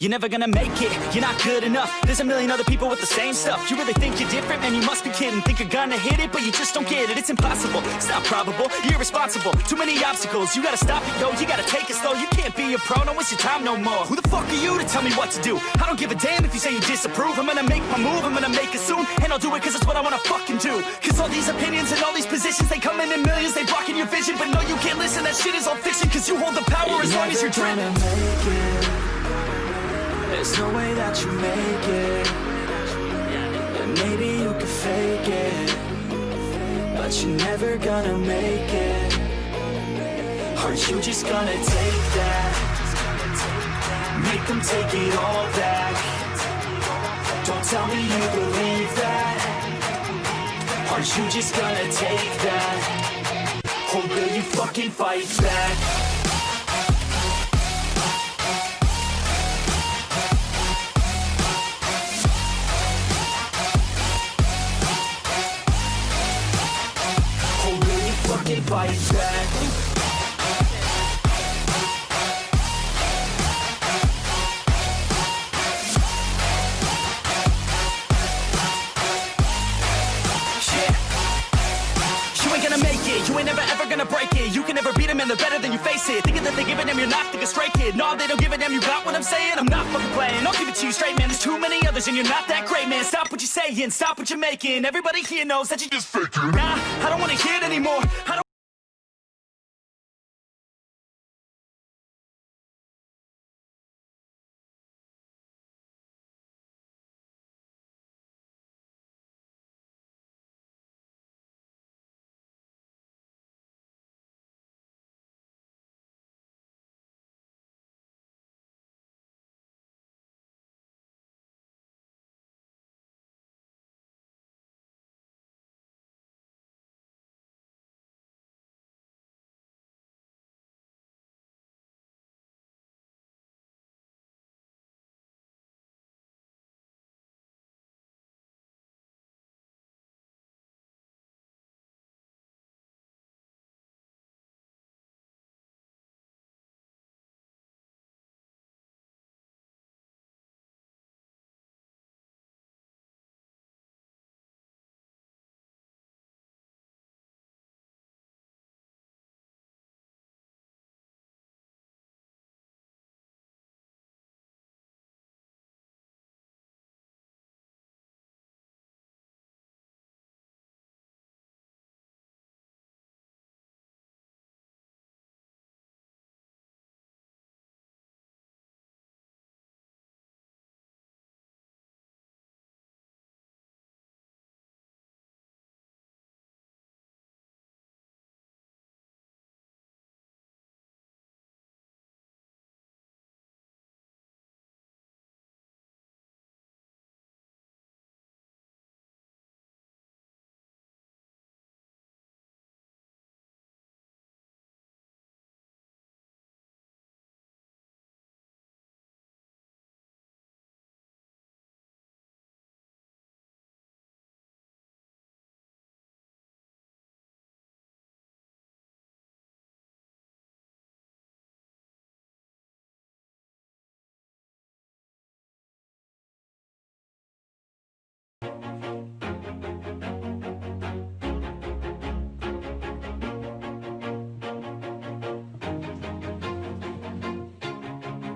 You're never gonna make it, you're not good enough. There's a million other people with the same stuff. You really think you're different? Man, you must be kidding. Think you're gonna hit it, but you just don't get it. It's impossible, it's not probable, you're irresponsible. Too many obstacles, you gotta stop it, yo. You gotta take it slow, you can't be a pro. Don't waste your time no more. Who the fuck are you to tell me what to do? I don't give a damn if you say you disapprove. I'm gonna make my move, I'm gonna make it soon. And I'll do it cause it's what I wanna fucking do. Cause all these opinions and all these positions, they come in millions, they blocking your vision. But no, you can't listen, that shit is all fiction. Cause you hold the power as long as you're dreaming. There's no way that you make it. And maybe you could fake it, but you're never gonna make it. Are you just gonna take that? Make them take it all back. Don't tell me you believe that. Are you just gonna take that? Or will you fucking fight back? Fight back. You ain't gonna make it, you ain't never ever gonna break it. You can never beat them and they're better than you face it. Thinking that they give a damn, you're not thinking straight, kid. No, they don't give a damn, you got what I'm saying? I'm not fucking playing, I'll give it to you straight, man. There's too many others and you're not that great, man. Stop what you're saying, stop what you're making. Everybody here knows that you just faking. Nah, I don't wanna hear it anymore. I don't.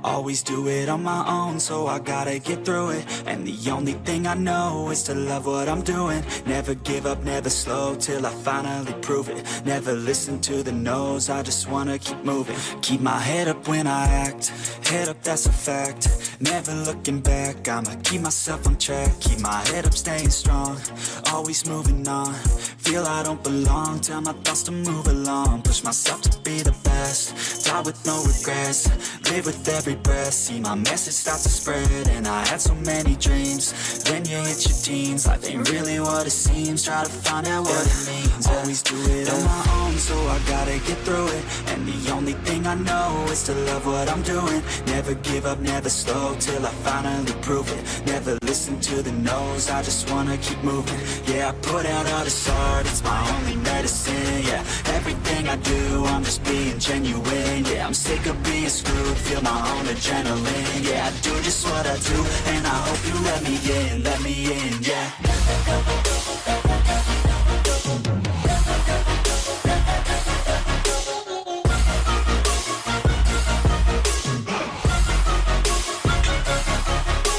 Always do it on my own, so I gotta get through it. And the only thing I know is to love what I'm doing. Never give up, never slow, till I finally prove it. Never listen to the no's, I just wanna keep moving. Keep my head up when I act, head up, that's a fact. Never looking back, I'ma keep myself on track. Keep my head up, staying strong, always moving on. Feel I don't belong, tell my thoughts to move along. Push myself to be the best, die with no regrets. Live with every breath, see my message start to spread. And I had so many dreams, then you hit your teens. Life ain't really what it seems, try to find out what it means. Always do it on my own, so I gotta get through it. And the only thing I know is to love what I'm doing. Never give up, never slow, till I finally prove it. Never listen to the no's, I just wanna keep moving. Yeah, I put out all this art, it's my only medicine. Yeah, everything I do, I'm just being genuine. Yeah, I'm sick of being screwed, feel my own own adrenaline. Yeah, I do just what I do, and I hope you let me in, yeah.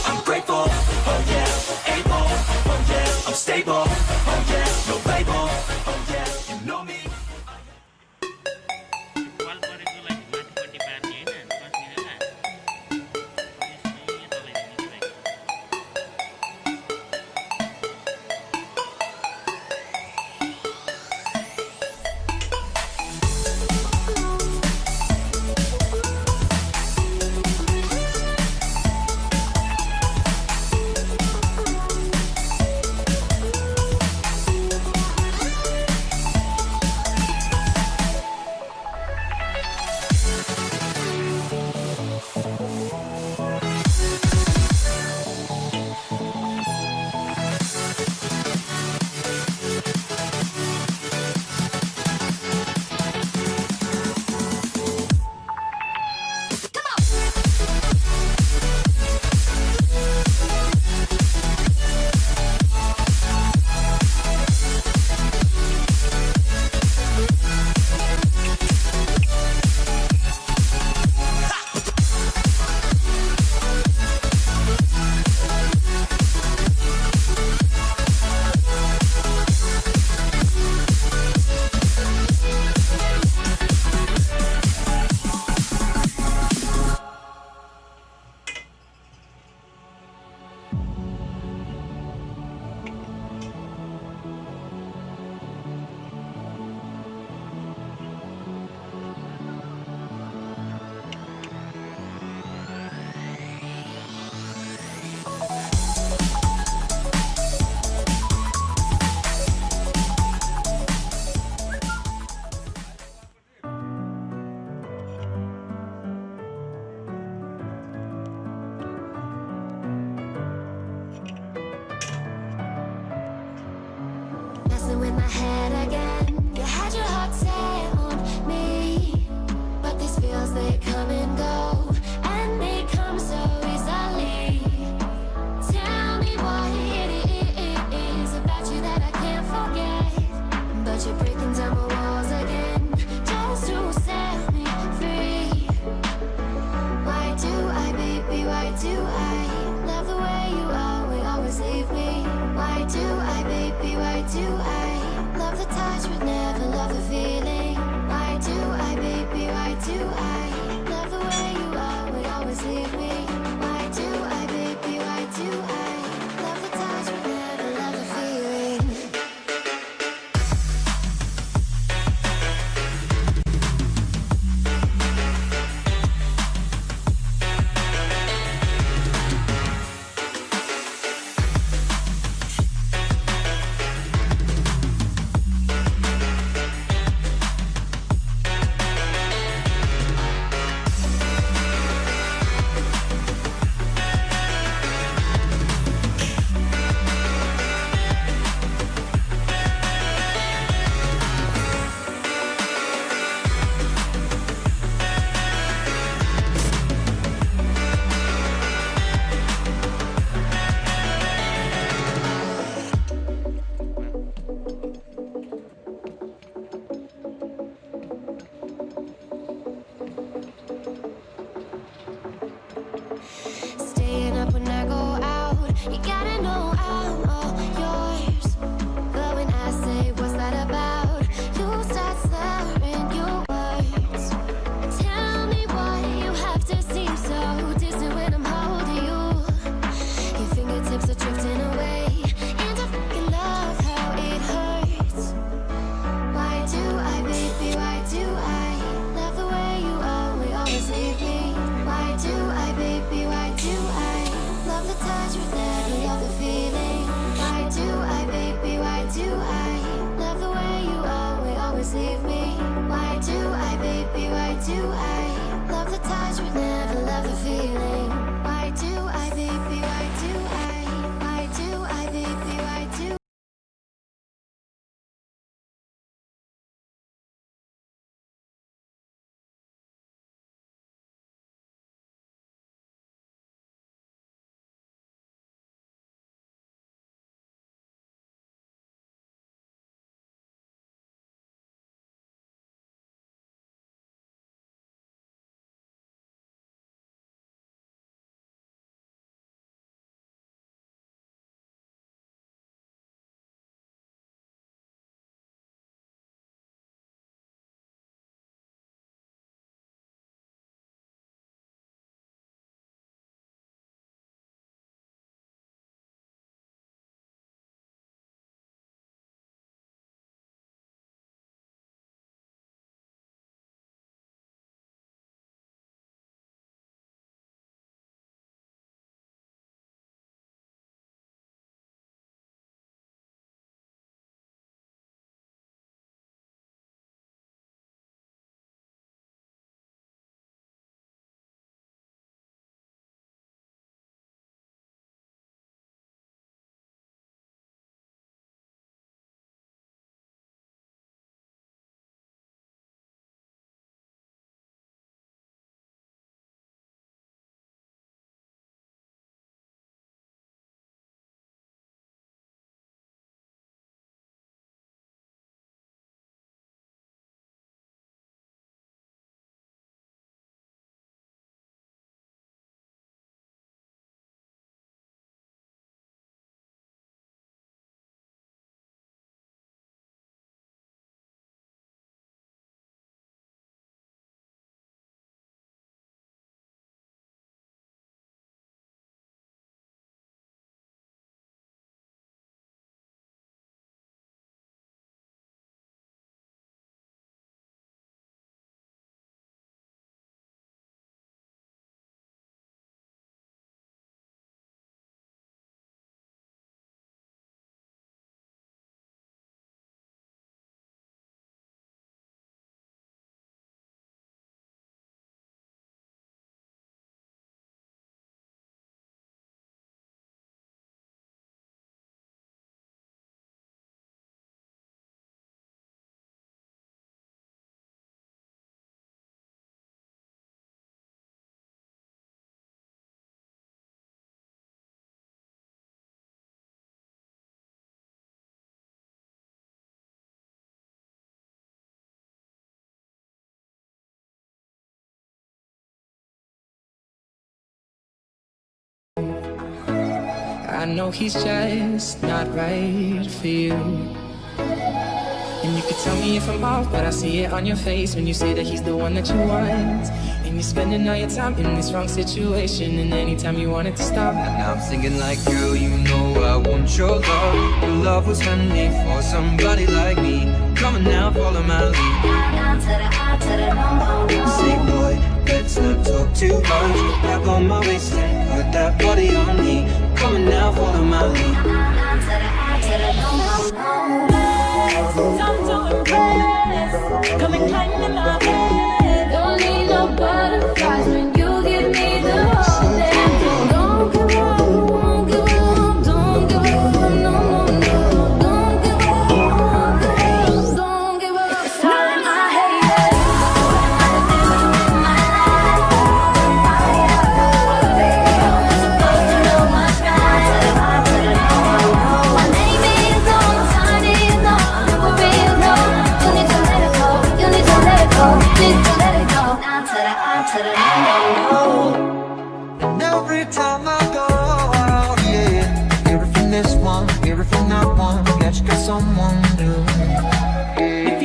I'm grateful, oh yeah, able, oh yeah, I'm stable, oh yeah, no label, oh yeah, you know me. With my head again, you had your heart set on me, but these feels they come and go, and they come so easily. Tell me what it is about you that I can't forget, but you're breaking down my walls again, just to set me free. Why do I, baby, why do I love the way you always leave me? Why do I, baby, why do I love I know he's just not right for you. And you could tell me if I'm off, but I see it on your face when you say that he's the one that you want. And you're spending all your time in this wrong situation, and anytime you want it to stop. And I'm thinking like, girl, you know I want your love. Your love was handmade for somebody like me. Come on now, follow my lead. Say boy, let's not talk too much. Back on my waist and put that body on me. Come on now, follow my lead. Time to impress. Come and climb in my bed. Don't need no butterflies when you give me the whole day. Don't give up, don't give up, don't give up, no, no, no. Don't give up, don't give up. Time I hate it. Supposed to know my stride. My name is on, time is on. For real, no. You need to let it go. You need to let it go. Need to let it go. Now to the I to the no. And every time I go out, yeah, hear it from this one, hear it from that one, that you got someone new. Yeah.